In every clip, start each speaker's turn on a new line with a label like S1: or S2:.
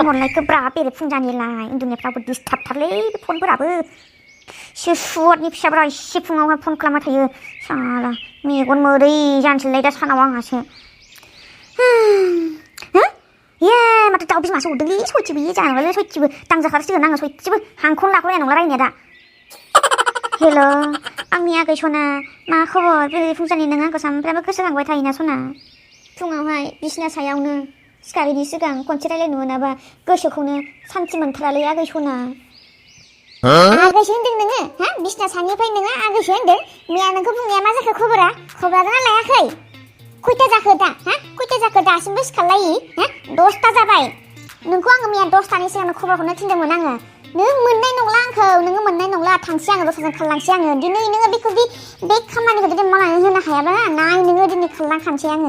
S1: hồn lại cứ bả bể phun ra như lại internet tao bật disturb thật lấy phun bả bự siêu suốt như sao rồi siêu phun ngao phun klam thấy sao là mi con mơ đi gian chỉ lấy đã sao nào hả chị yeah mà tao biết mà số tự lý số chỉ bị chẳng lấy số chỉ tăng giá khá là năng số chỉ hàng khôn lạc rồi nó lại nè đã hello anh nghe cái chona mà không phải phun ra như năng có sao phải cứ sang quay thay nè số nào phun ngao hay business hay ông nữa 스카리니 쓰강 권치랄레 누나바 거쇼코는 산지만 트랄레 아그쇼나 아그쇼 흔들능아 하 미스나 산이 파이능아 아그쇼 흔들 미안한 그 분야 맞아 그 코브라는 알라야 커이 코이타 자크다 하 코이타 자크다 심부스 칼라이 하 도스타 자바이 능고 앙 미안 도스타니 시간 코브라코는 틴정문 앙아 능 문나이 농랑커 능은 문나이 농라 당시앙으로 사상 칼랑 시앙은 디네 능은 비쿠비 백 칸만이 그들이 뭐라 흔나 하야바나 나이 능은 디네 칼랑 칸시앙은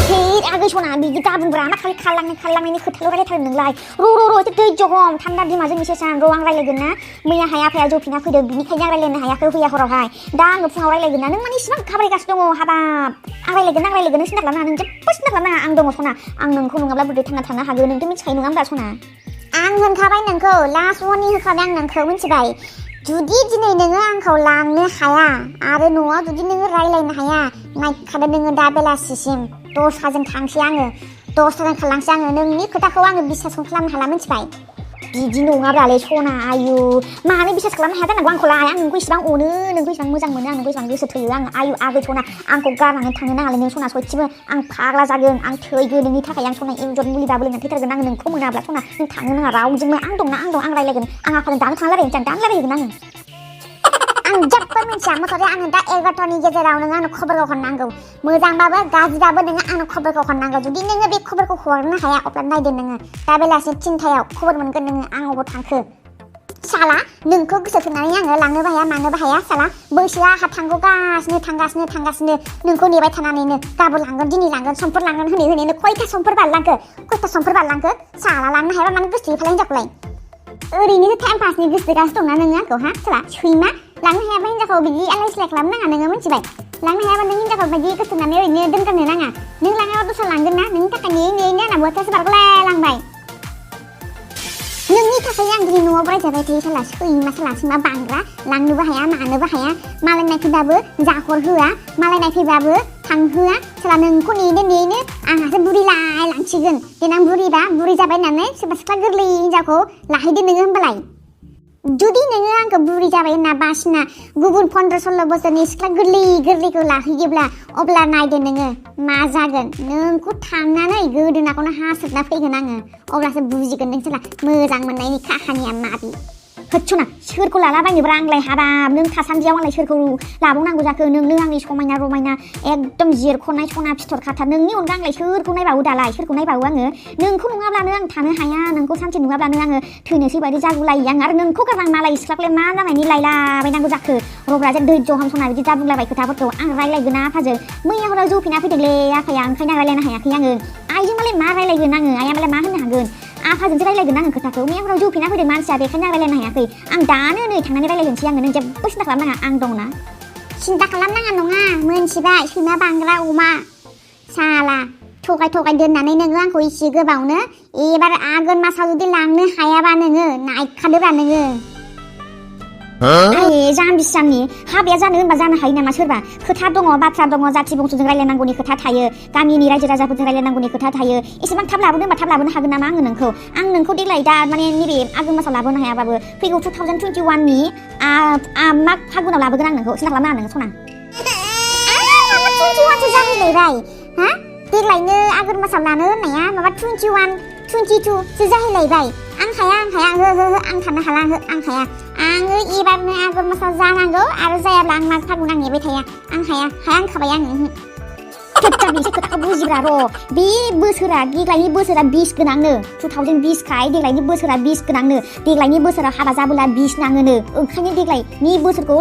S1: 히 아그쇼나 미기다 분브라마 칼랑 ini खोथाल' रायलायथारो नोंलाय र' दै जगम थान्दा दिमा जोंनि सेसान र' आं रायलायगोन ना मैया हाया फाया जफिना फैदों बिनिखायनो आं रायलायनो हायाखै फैया हरावहाय दा आङो फुङाव रायलायगोन ना नों माने इसिबां खाब्रायगासिनो दङ हाबाब आं रायलायगोन सिन्था खालामनाङा नों जेबो सिन्था खालामनाङा आं दङ सना आं नोंखौ नङाब्ला बोरै थांना थानो हागोन नोंथ' मिथिखायो नङा होमबा सना आं होनखाबाय नोंखौ लास्ट वार्निं होखाबाय आं नोंखौ मिथिबाय जुदि दिनै नोङो आंखौ लांनो हाया आरो न'आव जुदि नोङो रायलायनो हाया नायखादो नोङो दा बेलासिसिम दस्राजों थांसै आङो दस्राजों खालामसै आङो नोंनि खोथाखौ आङो बिसासखौनो खालामनो हाला मिथिबाय बिदि नङाब्लालै सना आयु मानो बिसास खालामनो हाया जानांगौ आंखौलाय आं नोंखौ इसिबां अनो नोंखौ इसिबां मोजां मोनो आं नोंखौ इसिबां गोसो थोयो आं आयु आगै सना आंखौ गारनानै थांनो नाङालै नों सना सयथिबो आं फाग्ला जागोन आं थैगोन नोंनि थाखाय आं सना एन्जर मुलिबाबो लोंनानै थैथारगोन आङो नोंखौ मोनाब्ला सना नों थांनो नाङा रावजोंबो आं दं आं रायलायगोन आं आफाजों दानो थांना रायलायगोन दानो रायलायगोन आङो आं जेबो मिथिया मथ'रे आङो दा 11टानि गेजेराव नोङो आंनो खबरखौ हरनांगौ मोजांबाबो गाज्रिबाबो नोङो आंनो खबरखौ हरनांगौ जुदि नोङो बे खबरखौ हरनो हाया अब्ला नायदो नोङो दा बेलासि 3टायाव खबर मोनगोन नोङो आं अबाव थांखो साला नोंखौ गोसो थोनानै आङो लांनोबो हाया मानोबो हाया साला बैसोआ आहा थांगासिनो नोंखौ नेबाय थानानैनो गाबोन लांगोन दिनै लांगोन समफोर लांगोन होनैनो खयथा समफोर बारलांखो साला लांनो हायाबा मानो गोसो थोयो हिनजावखौलाय ओरैनो टाइम पासनि गोसोगासो दंना नोङो आंखौ हा साला सैमा लांनो हायाबा हिनजावखौ बिदि आलाय सिलाय खालामनो नाङा नोङो मिथिबाय लांनो हायाबा नों हिनजावखौ बिदि गोसो थोनानै ओरैनो दोनगारनो नाङा नों लाङाबा दस्रा लांगोन ना नोंनि थाखाय नेयैनो आंना बोथोरसो बारग'लायलांबाय नोंनि थाखाय आं दिनै न'आव रायजाबाय थायो साला सैमा बांग्रा लांनोबो हाया मानोबो हाया मालायनाय फैबाबो जाखर होआ मालायनाय फैबाबो थांहोआ साला नोंखौ नेयैनो आंहासो बुरिलाय लांसिगोन देनां बुरि जाबाय होननानै सोरबा सिख्ला गोरलै हिनजावखौ लाहैदो नोङो होमबालाय जुदि नोङो आंखौ बुरि जाबाय होनना बासिना गुबुन 15-16 बोसोरनि सिख्ला गोरलैखौ लाहैयोब्ला अब्ला नायदो नोङो मा जागोन नोंखौ थांनानै गोदोनाखौनो हासोबना फैगोन आङो अब्लासो बुजिगोन नों साला मोजां मोननायनि काहानिया माबि होदसना सोरखौ लालाबायनोब्रा आंलाय हाबाब नों थासान्दियाव आंलाय सोरखौ लाबावनांगौ जाखो नोंनो आंनि समायना रमायना एकदम जिरख'नाय सना फिथर खाथार नोंनि अनगा आंलाय सोरखौ नायबावो दालाय सोरखौ नायबावो आङो नोंखौ नङाब्लानो आं थानो हाया नोंखौ सानसे नङाब्लानो आङो थैनोसै बायदि जागुलायो आं आरो नोंखौ गारनां मालाय सिख्लाखौलाय मा जानायनि लायलाबायनांगौ जाखो रब्रा जे दैज्य हामसना बिदि दा बुंलाबाय खोथाफोरखौ आं रायलायगोन आफाजों मैया हराव जौफिना फैदोंलै आफाया ओंखायनो रायलायनो हायाखै आङो आइजों मालाय मा रायलायगोन आङो आइया मालाय मा होननो हागोन आफाजोंसो रायलायगोन आङो खोथाखौ मैया हराव जौफिना फैदों मानसिया बेखायनो आं रायलायनो हायाखै आं दानो नै थांनानै रायलायगोनसै आङो नों जेबो सिन्था खालामनाङा आं दंना सिन्था खालामनाङा नङा मोनथिबाय सैमा बांग्रा अमा साला थगाय दोननानै नोङो आंखौ इसे गोबावनो एबार आघोन मासाव जुदि लांनो हायाबा नोङो नायखादोब्रा नोङो जाम्बिसाननि हाबाया जानो होनबा जानो हायो नामा सोरबा खोथा दङ बाथ्रा दङ जाथि बंस'जों रायलायनांगौनि खोथा थायो गामिनि रायजो राजाफोरजों रायलायनांगौनि खोथा थायो एसेबां थाब लाबोनो होनबा थाब लाबोनो हागोन नामा आं नोंखौ देग्लाय दा माने नैबे आघोन मासाव लाबोनो हायाबाबो फैगौ 2021नि माग फागुनाव लाबोगोन आं नोंखौ सिन्था खालामनाङा नोङो सना 21सो जाहैलायबाय हा देग्लायनो आघोन मासाव लानो होननाया माबा 22सो जाहैलायबाय आं हाया आं थानो हाला आं हाया आङो एबारनो आघोन मासाव जानांगौ आरो जायाब्ला आं माग फागुन आं नेबाय थाया आं हाया होनखाबाय आङो बेसे खोथाखौ बुजिब्रा र' बे बोसोरा देग्लायनि बोसोरा 20 गोनांनो 2020 खाय देग्लायनि बोसोरा 20 गोनांनो देग्लायनि बोसोराव हाबा जाबोला 20 नाङोनो ओंखायनो देग्लायनि बोसोरखौ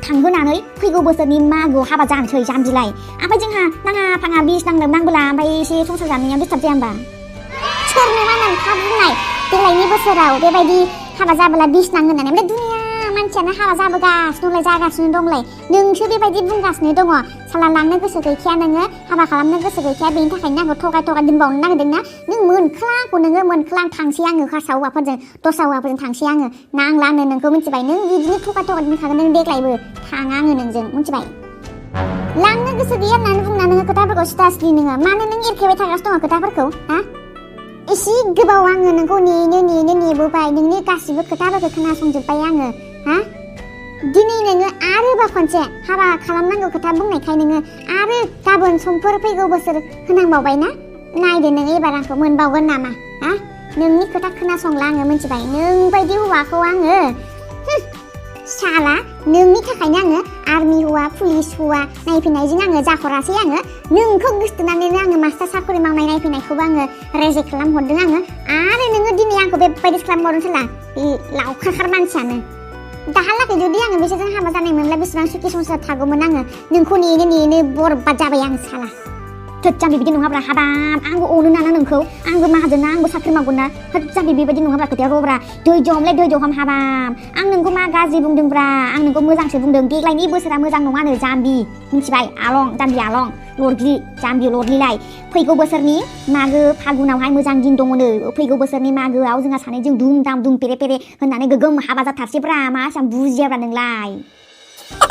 S1: थांहोनानै फैगौ बोसोरनि मागोआव हाबा जानोसै जाम्बिलाय ओमफ्राय जोंहा नाङा फाङा 20 नांबोला ओमफ्राय एसे संसार जानायाव डिस्टार्ब जाया होमबा सोरनो मा नोंखा बुंनाय देग्लायनि बोसोराव बेबायदि हाबा जाबोला 20 नाङो होननानै ओमफ्राय दुनिया मानसियानो हाबा जाबोगासिनो दंलाय जागासिनो दंलाय नोंसो बेबायदि बुंगासिनो दङ साला लांनो गोसो गैखाया नोङो हाबा खालामनो गोसो गैखाया बेनि थाखायनो आंखौ थगाय दोनबावनो नागिरदोंना नों मोनख्लाखौ नोङो मोनख्लां थांसै आङो खासा हौवाफोरजों दस्रा हौवाफोरजों थांसै आङो नांलानो नोंखौ मिथिबाय नों बिदिनो थगाय दोनखागोन नों देग्लायबो थाङा आङो नोंजों मिथिबाय लांनो गोसो गैया होननानै बुंना नोङो खोथाफोरखौ सिथास्लि नोङो मानो नों एरखेबाय थागासिनो दङ खोथाफोरखौ हा एसे गोबाव आङो नोंखौ नेनो नेबोबाय नोंनि गासिबो खोथाफोरखौ खोनासंजोब्बाय आङो हा दिनै नोङो आरोबा खनसे हाबा खालामनांगौ खोथा बुंनायखाय नोङो आरो गाबोन समफोर फैगौ बोसोर होनांबावबाय ना नायदो नोङो एबार आंखौ मोनबावगोन नामा हा नोंनि खोथा खोनासंला आङो मिथिबाय नों बायदि हौवाखौ आङो साला नोंनि थाखायनो आङो आर्मि हौवा पुलिस हौवा नायफैनायजों आङो जाखरासै आङो नोंखौ गोसोथोनानैनो आङो मास्टार साख्रि मावनाय नायफैनायखौबो आङो रेजेक्ट खालामहरदों आङो आरो नोङो दिनै आंखौ बेबायदि खालामहरदों साला लावखार मानसियानो दाहालागै जुदि आङो बिसोरजों हाबा जानाय मोनब्ला बेसेबां सुखि संसार थागौमोन आङो नोंखौ नेनो बरबाद जाबाय आं साला जाम्बि बिदि नङाब्रा हाबाब आंबो अनो नाना नोंखौ आंबो माहाजोन ना आंबो साख्रि मावगोन ना जाम्बि बेबायदि नङाब्रा खोथाया रब्रा दैजोम हाबाब आं नोंखौ मा गाज्रि बुंदोंब्रा आं नोंखौ मोजांसो बुंदों देग्लायनि बोसोरा मोजां नङानो जाम्बि मिथिबाय जाम्बि आलं लरग्लि जाम्बि लरग्लिलाय फैगौ बोसोरनि मागो फागुनावहाय मोजां दिन दङनो फैगौ बोसोरनि मागोआव जोंहा सानैजों दुम पेरे होननानै गोगोम हाबा जाथारसैब्रा मा एसां बुजियाब्रा नोंलाय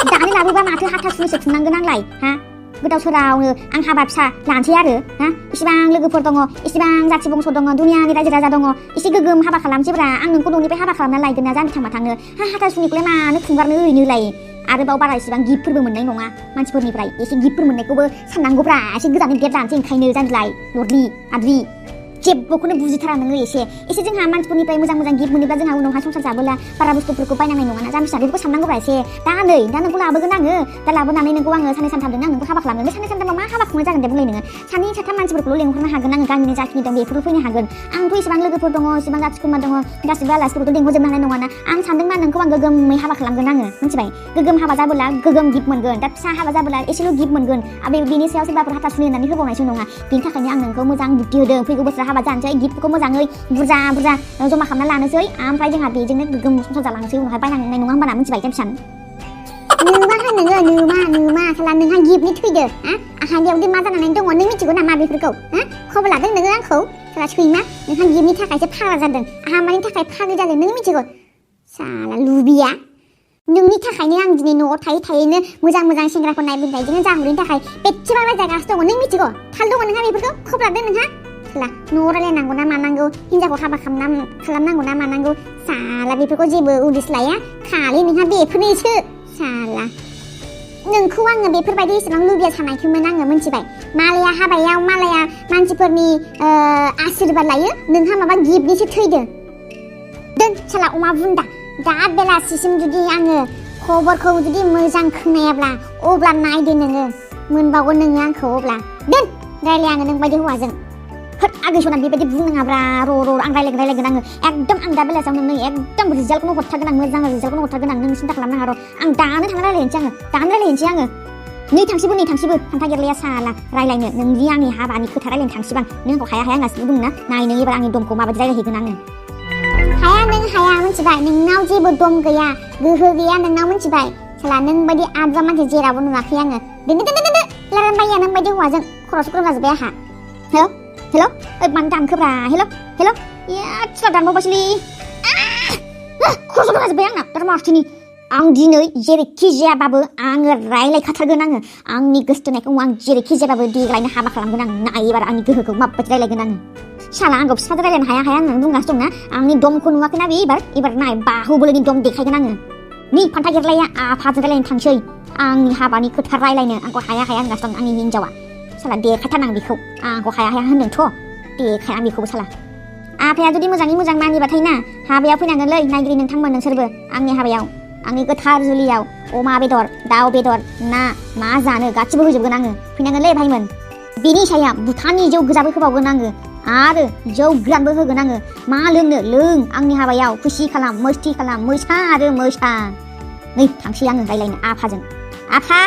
S1: दानो लाबोबा माथो हाथासुनिसो खुंनांगोन आंलाय हा गोदाव सोरावनो आं हाबा फिसा लानोसै आरो हा इसिबां लोगोफोर दङ इसिबां जाथि बंस दङ दुनियानि रायजो राजा दङ एसे गोगोम हाबा खालामसैब्रा आं नोंखौ न'निफ्राय हाबा खालामना लायगोन ना जानो थांनो हाथासुनिखौलाय मानो खुंगारनो ओरैनोलाय आरोबाव बारा इसिबां गिफ्टफोरबो मोननाय नङा मानसिफोरनिफ्राय एसे गिफ्टफोर मोननायखौबो साननांगौब्रा एसे गोजाननि गेट लानोसै ओंखायनो जानलाय लरलि आद्रि जेबोखौनो बुजिथारा नोङो एसे जोंहा मानसिफोरनिफ्राय मोजां गिफ्ट मोनोब्ला जोंहा उनावहाय संसार जाबोला बारा बुस्थुफोरखौ बायनांनाय नङाना जाम्बि फिसा बेफोरखौ साननांगौब्रा एसे दा नोंखौ लाबोगोन आङो दा लाबोनानै नोंखौ आङो साननै सानथामजोंनो आं नोंखौ हाबा खालामगोन साननै सानथामाव मा हाबा खुंनाय जागोन दे बुंलाय नोङो सानै साथाम मानसिफोरखौल' लेंहरनो हागोन आङो गामिनि जाखिनि दं बेफोरल' फैनो हागोन आंथ' इसेबां लोगोफोर दङ इसेबां जाथि खुरमा दङ गासिबो आलासिफोरखौथ' लेंहरजोबनो हानाय नङाना आं सानदों मा नोंखौ आं गोगोमै हाबा खालामगोन आङो मिथिबाय गोगोम हाबा जाबोला गोगोम गिफ्ट मोनगोन दा फिसा हाबा जाबोला एसेल' गिफ्ट मोनगोन आरो बेनि सायाव सोरबाफोर हाथासुनि होननानै होबावनायसो नङा बेनि थाखायनो आं नोंखौ मोजां बुद्धि होदों फैगौ बोसोराव हाबा जानोसै गिफ्टफोरखौ मोजाङै बुरजा जमा खालामना लानोसै ओमफ्राय जोंहा बेजोंनो गोगोम संसार जालांनोसै उनावहाय बायनांनाय नङा होनबाना मिथिबाय जाम्बिसान नोमा साला नोंहा गिफ्टनि थैदो आंहा बेयावदि मा जानानै दङ नों मिथिगौ नामा बेफोरखौ खबर लादों नोङो आंखौ साला सैमा नोंहा गिफ्टनि थाखायसो फाग्ला जादों आंहा मानि थाखाय फाग्लि जादों नों मिथिगौ साला लुबिया नोंनि थाखायनो आं दिनै न'आव थायैनो मोजां सेंग्राफोर नायबोनायजोंनो जाहरैनि थाखाय बेसेबां रायजागासिनो दङ नों मिथिगौ थाल दङ नोंहा बेफोरखौ खबर लादों नोंहा साला न'आव रायलायनांगौ ना मानांगौ हिनजावखौ हाबा खालामनांगौ ना मानांगौ साला बेफोरखौ जेबो उदिस लाया खालि नोंहा बेफोरनिसो साला नोंखौ आङो बेफोरबायदि एसेबां लुबिया सानायखौमोन आङो मिथिबाय मालाया हाबायाव मालाया मानसिफोरनि आशीर्बाद लायो नोंहा माबा गिफ्टनिसो थैदो दोन साला अमा बुन्दा दा बेलासिसिम जुदि आङो खबरखौ जुदि मोजां खोनायाब्ला अब्ला नायदो नोङो मोनबावगोन नोङो आंखौ अब्ला दोन रायलाय आङो नों बायदि हौवाजों आगैसना बेबायदि बुंनाङाब्रा आं रायलायगोन आङो एकदम आं दा बेलासियाव नोंनो एकदम रिजाल्टखौनो हरथारगोन आं मोजां रिजाल्टखौनो हरथारगोन आं नों सिन्था खालामनाङा आं दानो थांना रायलायनोसै आङो नै थांसिबो खान्था गेरलाया साला रायलायनो नोंनि आंनि हाबानि खोथा रायलायनो थांसिबां नों आंखौ हाया होनगासिनो बुंना नाय नों एबार आंनि दमखौ माबायदि रायलायहैगोन आङो हाया मिथिबाय नोंनाव जेबो दम गैया गोहो गैया नोंनाव मिथिबाय साला नों बायदि आद्रा मानसि जेरावबो नुवाखै आङो दोन रायलायबाय नों बायदि हौवाजों खर'सो गरम जाजोब्बाय आंहा हेल' मानो दानखोब्रा हेल' याद दानबावबायसोलै खर'सो गरम जाजोब्बाय आंना दा मार्टिनि आं दिनै जेरैखि जायाबाबो आङो रायलायखाथारगोन आंनि गोसोथोनायखौ आं जेरैखि जायाबाबो देग्लायनो हाबा खालामगोन आं नाय एबार आंनि गोहोखौ माबायदि रायलायगोन आङो साला आंखौ फिसाजो रायलायनो हाया होननानै बुंगासिनो दंना आंनि दमखौ नुवाखैना बे एबार नाय बाहुबोलिनि दम देखायगोन आङो नै फान्था गेरलाया आफाजों रायलायनो थांसै आंनि हाबानि खोथा रायलायनो आंखौ हाया होनगासिनो दं आंनि हिनजावा साला देखायथारनां बेखौ आंखौ हाया होनदोंथ' देखाय आं बेखौबो साला आफाया जुदि मोजाङै मोजां मानिबाथाय ना हाबायाव फैनांगोनलै नायगिरि नोंसोरबो आंनि हाबायाव आंनि गोथार जुलियाव अमा बेदर दाउ बेदर ना मा जानो गासिबो होजोबगोन आङो फैनांगोनलै भाइमोन बेनि साया भुटाननि जौ गोजाबो होबावगोन आङो आरो जौ गोरानबो होगोन आङो मा लोंनो लों आंनि हाबायाव खुसि खालाम मस्ति खालाम मोसा आरो मोसा नै थांसै आङो रायलायनो आफाजों आफा